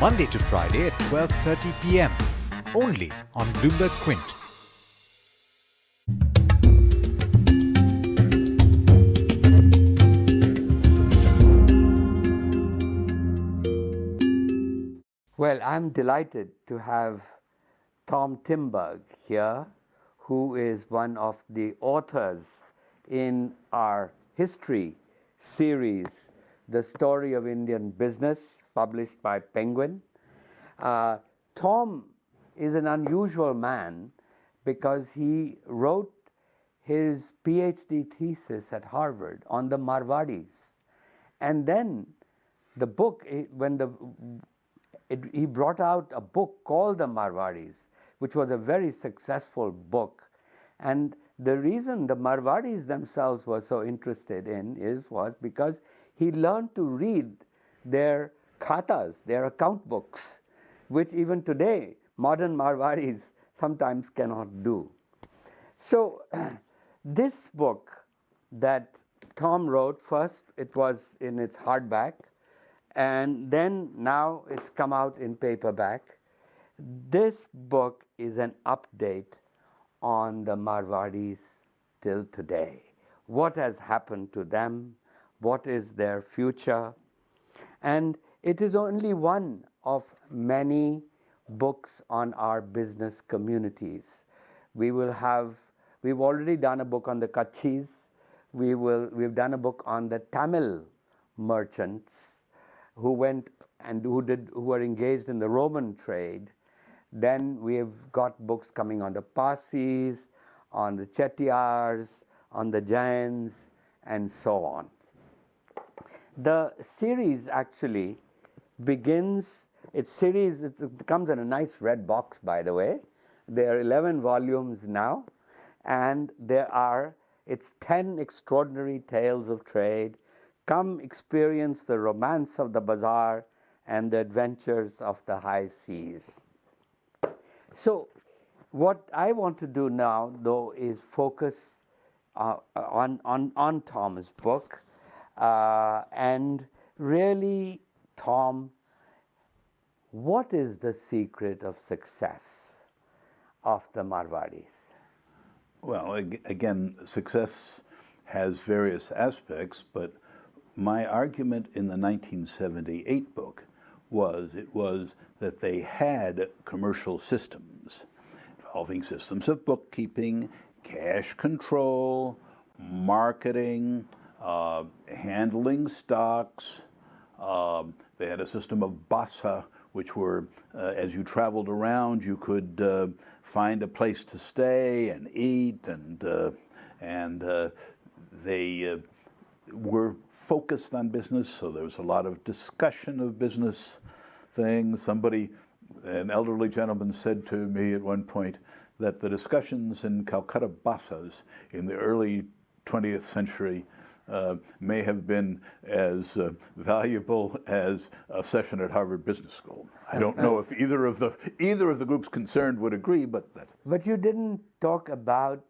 Monday to Friday at 12:30 p.m. only on Bloomberg Quint. Well, I'm delighted to have Tom Timberg here, who is one of the authors in our history series, The Story of Indian Business, published by Penguin. Tom is an unusual man because he wrote his PhD thesis at Harvard on the Marwaris. And then the book, he brought out a book called The Marwaris, which was a very successful book. And the reason the Marwaris themselves were so interested in was because he learned to read their khatas, their account books, which even today modern Marwaris sometimes cannot do. So this book that Tom wrote, first it was in its hardback, and then now it's come out in paperback. This book is an update on the Marwaris till today. What has happened to them? What is their future? And it is only one of many books on our business communities. We've already done a book on the Kachis. We've done a book on the Tamil merchants who went and who were engaged in the Roman trade. Then we've got books coming on the Parsis, on the Chettiars, on the Jains, and so on. The series actually begins, it comes in a nice red box, by the way. There are 11 volumes now, and it's 10 extraordinary tales of trade. Come experience the romance of the bazaar and the adventures of the high seas. So what I want to do now, though, is focus on Tom's book. And really, Tom, what is the secret of success of the Marwaris? Well, again, success has various aspects, but my argument in the 1978 book was that they had commercial systems involving systems of bookkeeping, cash control, marketing, handling stocks. They had a system of basa, which were, as you traveled around, you could find a place to stay and eat, and they were focused on business, so there was a lot of discussion of business things. An elderly gentleman said to me at one point that the discussions in Calcutta basas in the early 20th century may have been as valuable as a session at Harvard Business School. I don't know if either of the groups concerned would agree, but that's... But you didn't talk about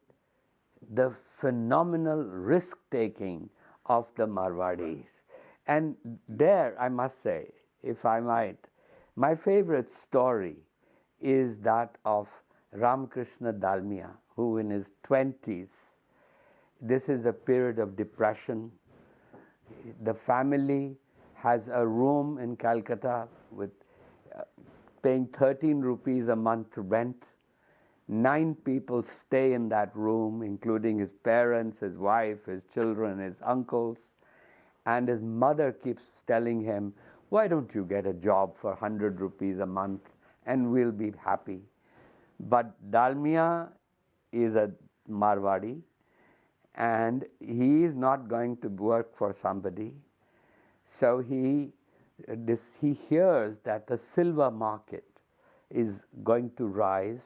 the phenomenal risk-taking of the Marwaris. And there, I must say, if I might, my favorite story is that of Ramakrishna Dalmia, who in his 20s, this is a period of depression. The family has a room in Calcutta with paying 13 rupees a month rent. 9 people stay in that room, including his parents, his wife, his children, his uncles. And his mother keeps telling him, why don't you get a job for 100 rupees a month and we'll be happy. But Dalmia is a Marwari, and he is not going to work for somebody. So he hears that the silver market is going to rise.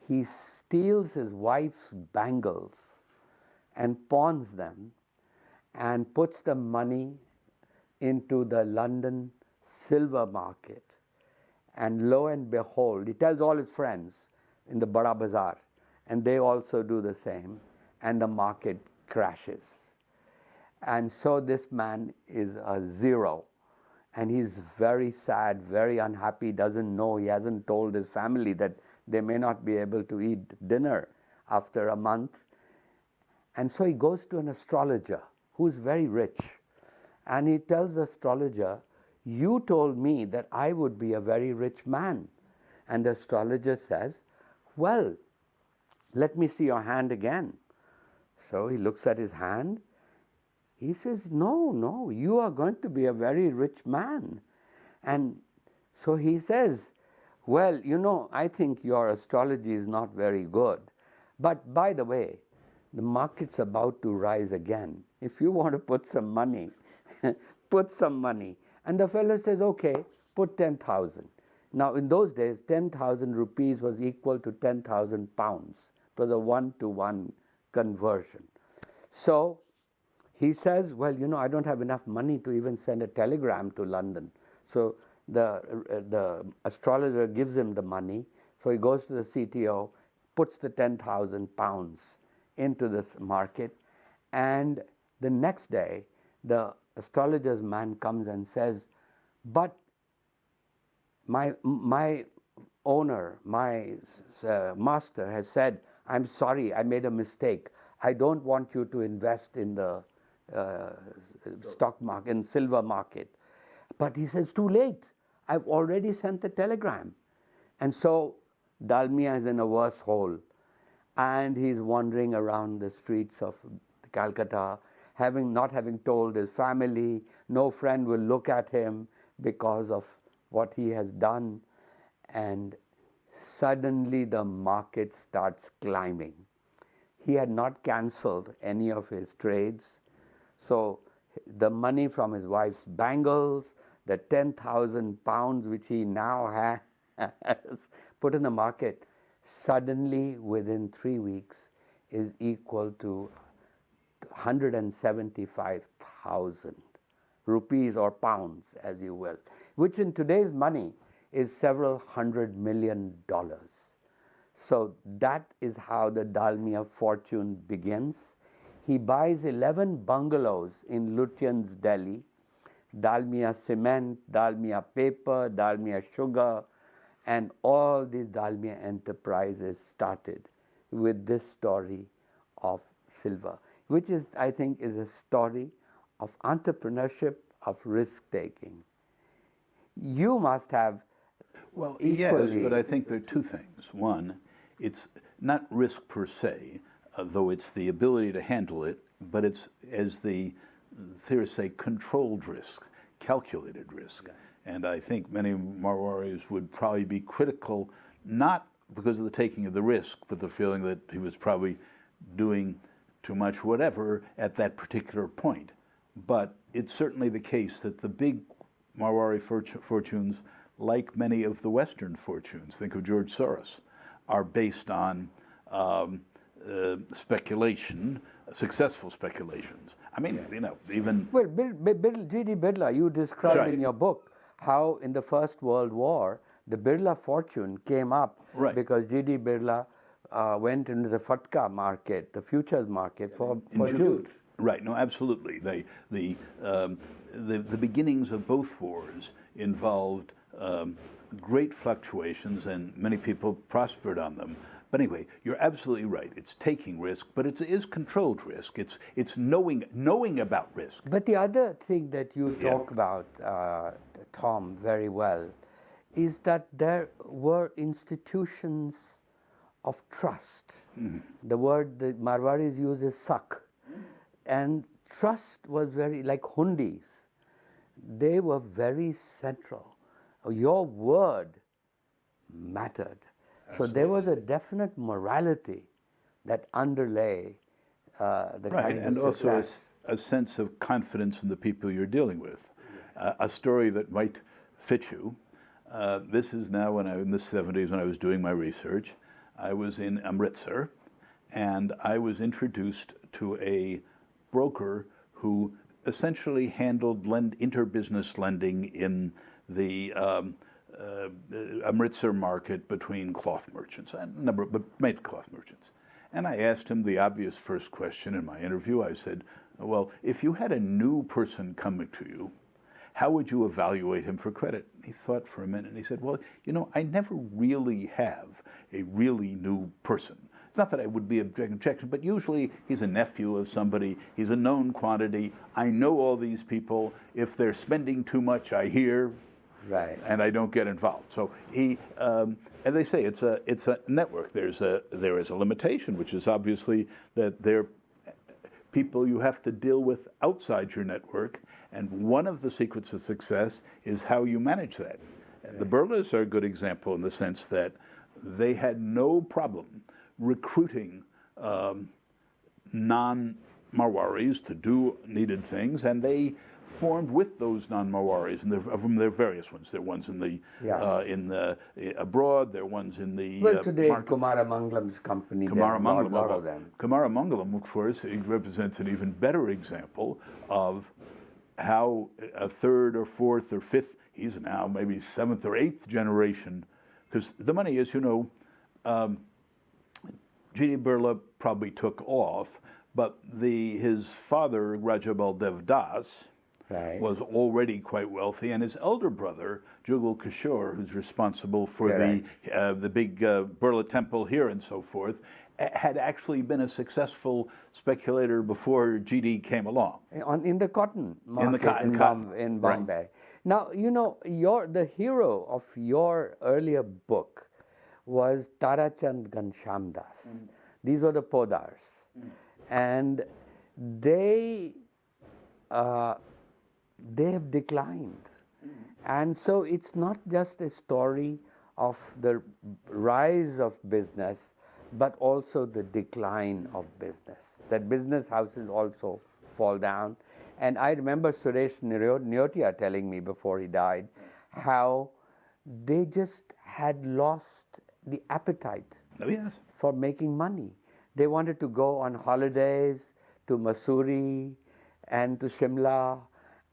He steals his wife's bangles and pawns them and puts the money into the London silver market. And lo and behold, he tells all his friends in the Bada Bazaar, and they also do the same, and the market crashes. And so this man is a zero and he's very sad, very unhappy, doesn't know, he hasn't told his family that they may not be able to eat dinner after a month. And so he goes to an astrologer who's very rich. And he tells the astrologer, you told me that I would be a very rich man. And the astrologer says, well, let me see your hand again. So he looks at his hand. He says, no, you are going to be a very rich man. And so he says, well, I think your astrology is not very good. But by the way, the market's about to rise again. If you want to put some money, put some money. And the fellow says, okay, put 10,000. Now, in those days, 10,000 rupees was equal to 10,000 pounds. It was a 1-to-1 conversion. So he says, well, I don't have enough money to even send a telegram to London. So the astrologer gives him the money. So he goes to the CTO, puts the 10,000 pounds into this market, and the next day, the astrologer's man comes and says, but my owner, my master has said, I'm sorry, I made a mistake. I don't want you to invest in the stock market, in silver market. But he says, too late. I've already sent the telegram. And so Dalmia is in a worse hole. And he's wandering around the streets of Calcutta, not having told his family. No friend will look at him because of what he has done. And suddenly the market starts climbing. He had not cancelled any of his trades. So the money from his wife's bangles, the 10,000 pounds which he now has put in the market, suddenly within 3 weeks is equal to 175,000 rupees or pounds, as you will, which in today's money is several $100 million. So that is how the Dalmia fortune begins. He buys 11 bungalows in Lutyens, Delhi, Dalmia cement, Dalmia paper, Dalmia sugar, and all these Dalmia enterprises started with this story of silver, which is, I think, is a story of entrepreneurship, of risk-taking. You must have equally... Yes, but I think there are two things. One, it's not risk per se, though it's the ability to handle it, but it's, as the theorists say, controlled risk, calculated risk. Yeah. And I think many Marwaris would probably be critical, not because of the taking of the risk, but the feeling that he was probably doing too much whatever at that particular point. But it's certainly the case that the big Marwari fortunes, like many of the Western fortunes, think of George Soros, are based on speculation, successful speculations. I mean, even... Well, G.D. Birla, you describe in your book how in the First World War, the Birla fortune came up because G.D. Birla went into the Fatka market, the futures market for jute. Right, no, absolutely. The beginnings of both wars involved great fluctuations, and many people prospered on them. But anyway, you're absolutely right. It's taking risk, but it is controlled risk. It's knowing about risk. But the other thing that you talk about, Tom, very well, is that there were institutions of trust. The word the Marwaris use is sak. And trust was very, like hundis, they were very central. Your word mattered. Absolutely. So there was a definite morality that underlay the kind of and success. also a sense of confidence in the people you're dealing with. A story that might fit you. This is now when in the 70s when I was doing my research. I was in Amritsar, and I was introduced to a broker who essentially handled interbusiness lending in the Amritsar market between cloth merchants, but made cloth merchants. And I asked him the obvious first question in my interview. I said, well, if you had a new person coming to you, how would you evaluate him for credit? He thought for a minute and he said, well, I never really have a really new person. It's not that I would be objection, but usually he's a nephew of somebody. He's a known quantity. I know all these people. If they're spending too much, I hear, right, and I don't get involved. So he, and they say it's a network. There is a limitation, which is obviously that they're people you have to deal with outside your network, and one of the secrets of success is how you manage that. Right. The Birlas are a good example in the sense that they had no problem recruiting non-Marwaris to do needed things, and they formed with those non-Marwaris, and there are various ones. There are ones in the abroad. There are ones in the today Kumaramangalam's company. Kumaramangalam, of them. Kumaramangalam, of course, it represents an even better example of how a third or fourth or fifth, he's now maybe seventh or eighth generation, because the money is, G.D. Birla probably took off, but his father, Raja Baldev Das, right, was already quite wealthy, and his elder brother, Jugal Kishore, who's responsible for the big Birla temple here and so forth, had actually been a successful speculator before G.D. came along. In the cotton market in Bombay. Right. Now, the hero of your earlier book was Tarachand Ghanshyam. These were the Podars. And they have declined. And so it's not just a story of the rise of business, but also the decline of business. That business houses also fall down. And I remember Suresh Nyotia telling me before he died how they just had lost the appetite for making money. They wanted to go on holidays to Mussoorie and to Shimla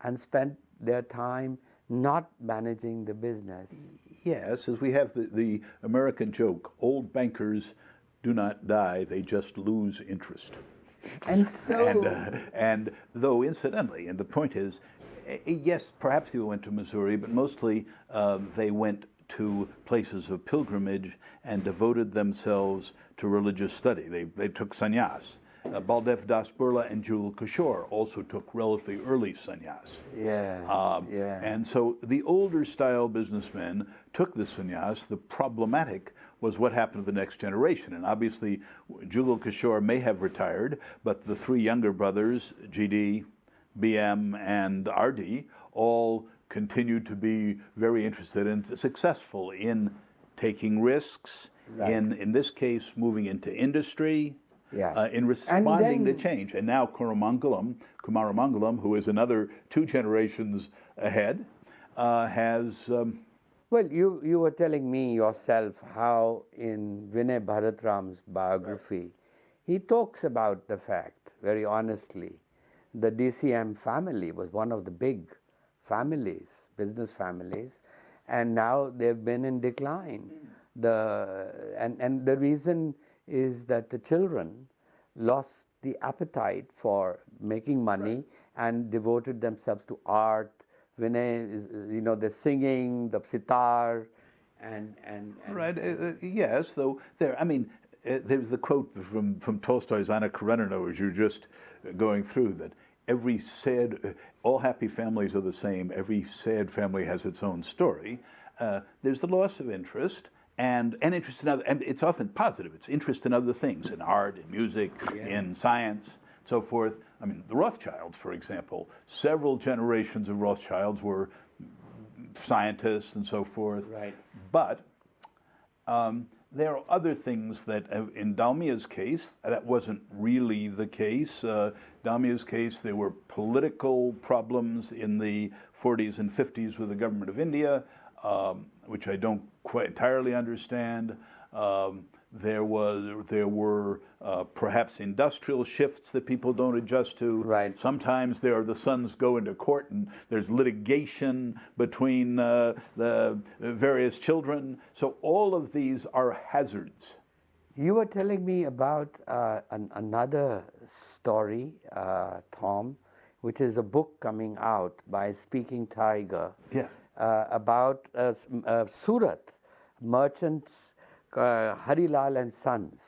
and spend their time not managing the business. Yes, as we have the American joke, old bankers do not die, they just lose interest. And so... and though incidentally, and the point is, yes, perhaps people went to Mussoorie, but mostly they went to places of pilgrimage and devoted themselves to religious study. They took sannyas. Baldev Das Birla and Jugal Kishore also took relatively early sannyas. And so the older style businessmen took the sannyas. The problematic was what happened to the next generation. And obviously, Jugal Kishore may have retired, but the three younger brothers, GD, BM, and RD, all continued to be very interested and successful in taking risks, in this case, moving into industry, in responding to change. And now Kumaramangalam, who is another 2 generations ahead, has... Well, you were telling me yourself how in Vinay Bharatram's biography, he talks about the fact, very honestly, the DCM family was one of the big families, business families, and now they've been in decline. And the reason is that the children lost the appetite for making money and devoted themselves to art. Vinay is, the singing, the sitar, and yes, though there's the quote from Tolstoy's Anna Karenina, as you're just going through, that all happy families are the same. Every sad family has its own story. There's the loss of interest, and interest in other, and it's often positive. It's interest in other things, in art, in music, in science, so forth. I mean, the Rothschilds, for example, several generations of Rothschilds were scientists and so forth. Right. But there are other things that, in Dalmia's case, that wasn't really the case. Dalmia's case, there were political problems in the 40s and 50s with the government of India, which I don't quite entirely understand. There were perhaps industrial shifts that people don't adjust to. Right. Sometimes the sons go into court and there's litigation between the various children. So all of these are hazards. You were telling me about another story, Tom, which is a book coming out by Speaking Tiger Yeah. about Surat merchants, Harilal and Sons,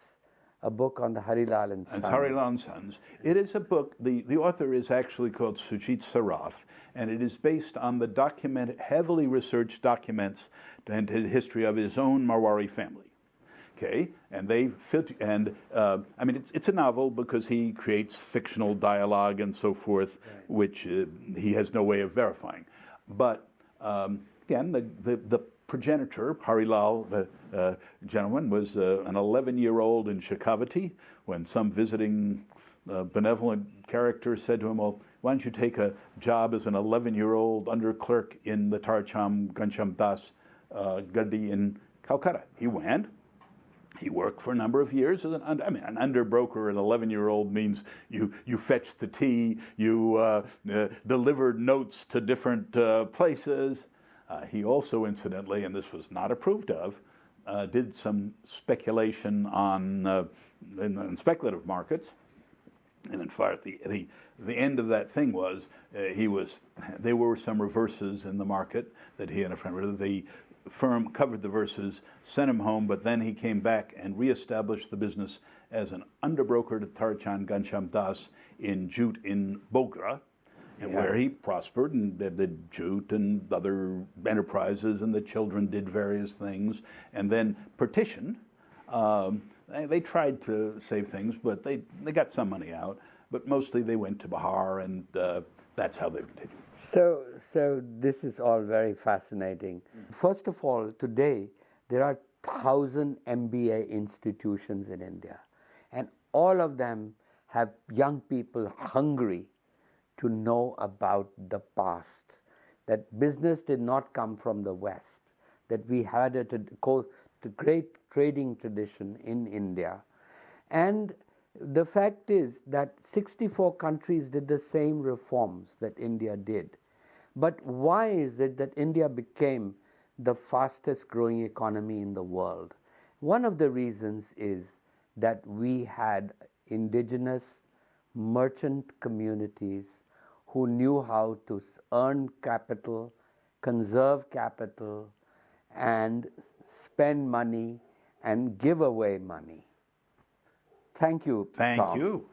a book on the Harilal and And Sons. Harilal and Sons. It is a book, the author is actually called Sujit Saraf, and it is based on the heavily researched documents and the history of his own Marwari family. Okay, and they fit, and I mean, it's a novel because he creates fictional dialogue and so forth, which he has no way of verifying. But again, the progenitor, Harilal, the gentleman, was an 11-year-old in Shekhawati when some visiting benevolent character said to him, well, why don't you take a job as an 11-year-old under clerk in the Tarcham Gansham Das Gaddi in Calcutta? He went. He worked for a number of years as an underbroker. An 11-year-old means you fetched the tea, you delivered notes to different places. He also, incidentally, and this was not approved of, did some speculation on in speculative markets. And in fact, the end of that thing was there were some reverses in the market that he and a friend, the firm covered the reverses, sent him home, but then he came back and reestablished the business as an underbroker to Tarchan Gansham Das in Jute in Bogra, and where he prospered and did jute and other enterprises, and the children did various things, and then partition. They tried to save things, but they got some money out, but mostly they went to Bihar, and that's how they continued. So this is all very fascinating. First of all, today there are 1,000 MBA institutions in India, and all of them have young people hungry to know about the past, that business did not come from the West, that we had a great trading tradition in India. And the fact is that 64 countries did the same reforms that India did. But why is it that India became the fastest growing economy in the world? One of the reasons is that we had indigenous merchant communities who knew how to earn capital, conserve capital, and spend money and give away money. Thank you, Thank Tom. you.